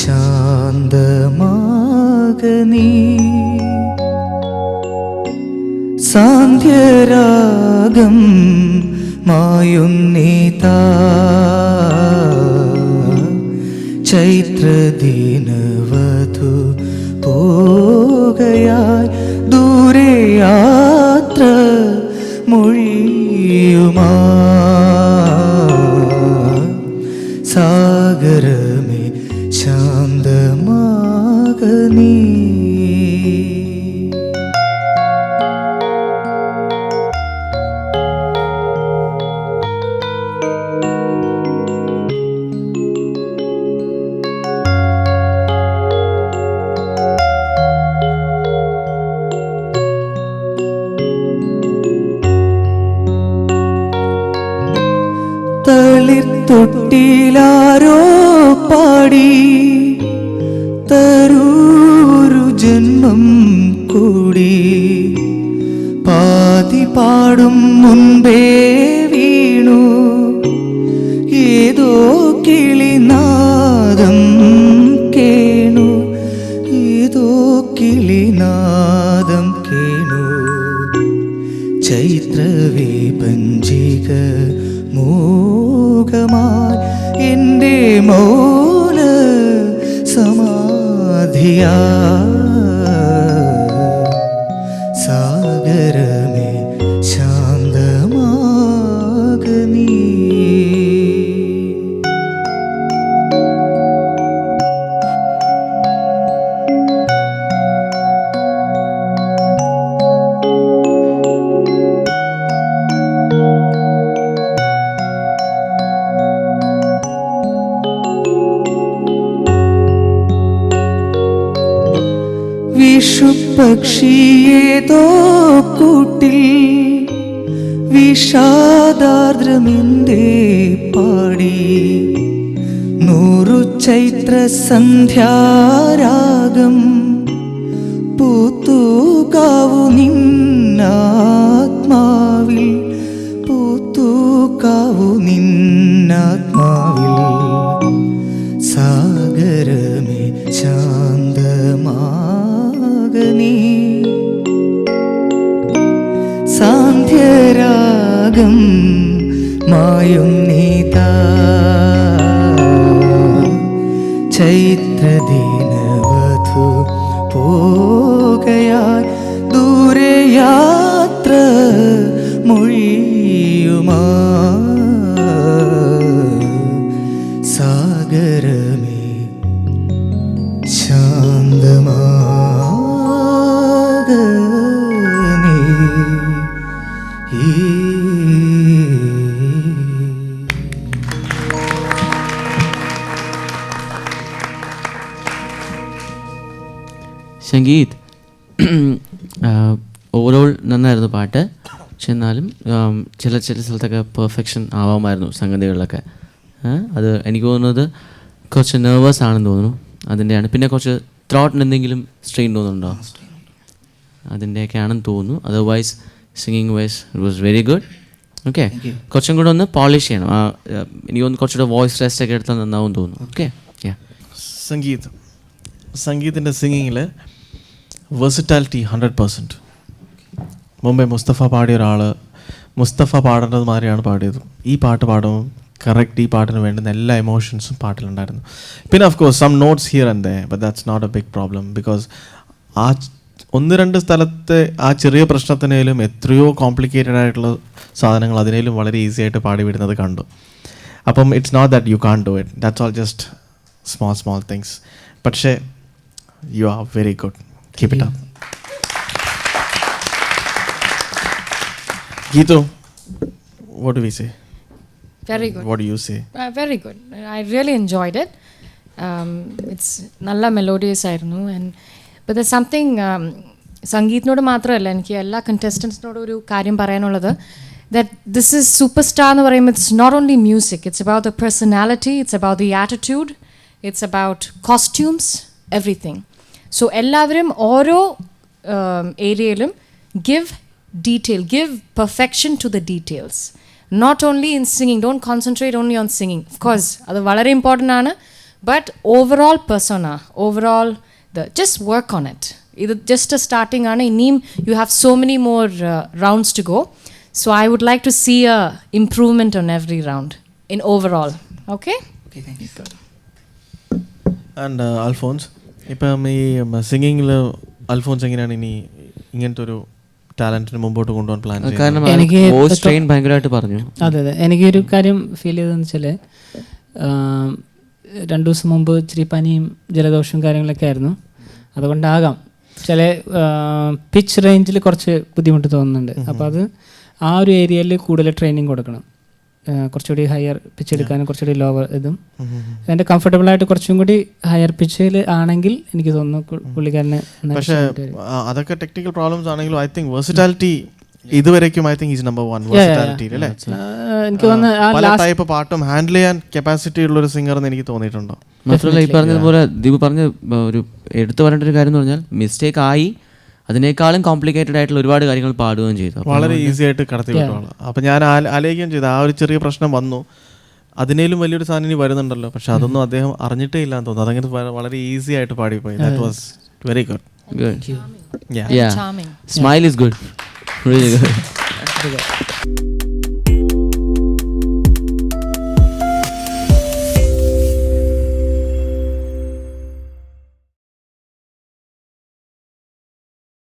ശാന്തമാകനീ സാന്ധ്യരാഗം മായുന്നീതാ ചൈത്രദിനവധു പോകയായി ദൂരെ യാത്ര മൊഴിയുമാ സാഗരമേ ശാന്തമാകനീ തളിർത്തൊട്ടിലാരോ പാടി തരൂരു ജന്മം കൂടി പാതി പാടും മുൻപേ വീണു ഏതോ കിളിനാദം കേണു ഏതോ കിളിനാദം കേണു ചൈത്രവിപഞ്ചിക മൂകമായി എൻ്റെ മൗന സമാധിയാ സാഗരമേ ശാന്തമാകനീ വിഷുപക്ഷിയേതോ കൂട്ടിൽ വിഷാദാർദ്രമെന്തേ പാടി 100 ചൈത്ര സന്ധ്യാരാഗം പൂത്തൂകാവു നിന്നാത്മാവിൽ പൂത്തൂകാവു നിന്നാത്മാവിൽ സാഗരമേ ശാന്തമാകനീ സാന്ധ്യരാഗം മായുന്നീതാ ചൈത്രദിനവധു പോകയായി ദൂരെ യാത്ര മൊഴിയുമാ സാഗരമേ ശാന്തമാകനീ സംഗീത് ഓവറോൾ നന്നായിരുന്നു പാട്ട്. പക്ഷെ എന്നാലും ചില സ്ഥലത്തൊക്കെ പെർഫെക്ഷൻ ആവാമായിരുന്നു സംഗതികളിലൊക്കെ. അത് എനിക്ക് തോന്നുന്നത് കുറച്ച് നെർവസ് ആണെന്ന് തോന്നുന്നു, അതിൻ്റെയാണ്. പിന്നെ കുറച്ച് ത്രോട്ടിന് എന്തെങ്കിലും സ്ട്രെയിൻ തോന്നുന്നുണ്ടോ? അതിൻ്റെയൊക്കെ ആണെന്ന് തോന്നുന്നു. Otherwise singing wise it was very good. Okay, കുറച്ചും കൂടെ ഒന്ന് പോളിഷ് ചെയ്യണം. എനിക്ക് തോന്നുന്നു കുറച്ചുകൂടെ വോയിസ് റെസ്റ്റ് ഒക്കെ എടുത്താൽ നന്നാവും തോന്നുന്നു. ഓക്കെ, സംഗീതിൻ്റെ സിംഗിങ്ങിൽ വെർസിറ്റാലിറ്റി 100%. മുമ്പേ മുസ്തഫ പാടിയ ഒരാൾ മുസ്തഫ പാടേണ്ടത് മാതിരിയാണ് പാടിയത്. ഈ പാട്ട് പാടുമ്പോൾ കറക്റ്റ് ഈ പാട്ടിന് വേണ്ടുന്ന എല്ലാ എമോഷൻസും പാട്ടിലുണ്ടായിരുന്നു. പിന്നെ of course some notes here and there, but that's not a big problem. Because ആ 1-2 സ്ഥലത്തെ ആ ചെറിയ പ്രശ്നത്തിനേലും എത്രയോ കോംപ്ലിക്കേറ്റഡ് ആയിട്ടുള്ള സാധനങ്ങൾ അതിനേലും വളരെ ഈസി ആയിട്ട് പാടി വിടുന്നത് കണ്ടു. അപ്പം it's not that you can do it, that's all just small things. പക്ഷേ you are very good, keep it up. Geetu, what do we say? Very good. What do you say? Very good. I really enjoyed it. It's nalla melodious ആയിരുന്നു. But there's something സംഗീതിനോട് മാത്രമല്ല, എനിക്ക് എല്ലാ കണ്ടസ്റ്റൻസിനോട് ഒരു കാര്യം പറയാനുള്ളത്, that this is superstar എന്ന് പറയുമ്പോൾ it's not only music, it's about the personality, it's about the attitude, it's about costumes, everything. So എല്ലാവരും ഓരോ ഏരിയയിലും give perfection to the details. Not only in singing, don't concentrate only on singing. Of course, അത് വളരെ important ആണ്. But overall persona, overall, just work on it. It's just a starting. You have so many more rounds to go. So I would like to see a improvement on every round in overall. Okay? Okay, thank you. And Alphons, ഇപ്പം ഈ സിംഗിങ്ങിൽ അൽഫോൺസ് എങ്ങനെയാണ് ഇനി ഇങ്ങനത്തെ ഒരു ടാലന്റിന് മുമ്പോട്ട് കൊണ്ടുപോകാൻ plan ചെയ്യുന്നത്? കാരണം എനിക്ക് വോയിസ് ട്രെയിൻ ഭയങ്കരമായിട്ട് പറഞ്ഞു. അതെ അതെ, എനിക്കൊരു കാര്യം ഫീൽ ചെയ്തതെന്ന് വെച്ചാൽ 2 ദിവസം മുമ്പ് ഇച്ചിരി പനിയും ജലദോഷവും കാര്യങ്ങളൊക്കെ ആയിരുന്നു. അതുകൊണ്ടാകാം ചില പിച്ച് റേഞ്ചിൽ കുറച്ച് ബുദ്ധിമുട്ട് തോന്നുന്നുണ്ട്. അപ്പോൾ അത് ആ ഒരു ഏരിയയിൽ കൂടുതൽ ട്രെയിനിങ് കൊടുക്കണം. കുറച്ചുകൂടി ഹയർ പിച്ച് എടുക്കാനും കുറച്ചുകൂടി ലോവർ ഇതും അതിൻ്റെ കംഫർട്ടബിളായിട്ട് കുറച്ചും കൂടി ഹയർ പിച്ചിൽ ആണെങ്കിൽ എനിക്ക് തോന്നുന്നു പുള്ളിക്കാരന്. പക്ഷേ അതൊക്കെ ടെക്നിക്കൽ പ്രോബ്ലംസ് ആണെങ്കിലും ഐ തിങ്ക് വെർസിറ്റാലിറ്റി ഇതുവരെയ്ക്കും I think is number 1 versatility അല്ലേ? എനിക്ക് തോന്നുന്നു പല ടൈപ്പ് പാട്ടും ഹാൻഡിൽ ചെയ്യാൻ കപ്പാസിറ്റി ഉള്ള ഒരു സിംഗർ എന്ന് എനിക്ക് തോന്നിയിട്ടുണ്ടോ? മാത്രമല്ല ഈ പറഞ്ഞതുപോലെ ദീപ് പറഞ്ഞ ഒരു എടുത്തു പറയേണ്ട ഒരു കാര്യം എന്ന് പറഞ്ഞാൽ മിസ്റ്റേക്ക് ആയി അതിനേക്കാളും കോംപ്ലിക്കേറ്റഡ് ആയിട്ടുള്ള ഒരുപാട് കാര്യങ്ങൾ പാടുകയും ചെയ്തു. വളരെ ഈസി ആയിട്ട് കടത്തി വിട്ടോളാം. അപ്പം ഞാൻ ആലോചിക്കുകയും ചെയ്തു, ആ ഒരു ചെറിയ പ്രശ്നം വന്നു, അതിനേലും വലിയൊരു സാധനം ഇനി വരുന്നുണ്ടല്ലോ, പക്ഷെ അതൊന്നും അദ്ദേഹം അറിഞ്ഞിട്ടേ ഇല്ലാന്ന് തോന്നുന്നു. അതങ്ങനെ വളരെ ഈസി ആയിട്ട് പാടിപ്പോയി. That was very good. Yeah. Charming. Smile is good. Really good.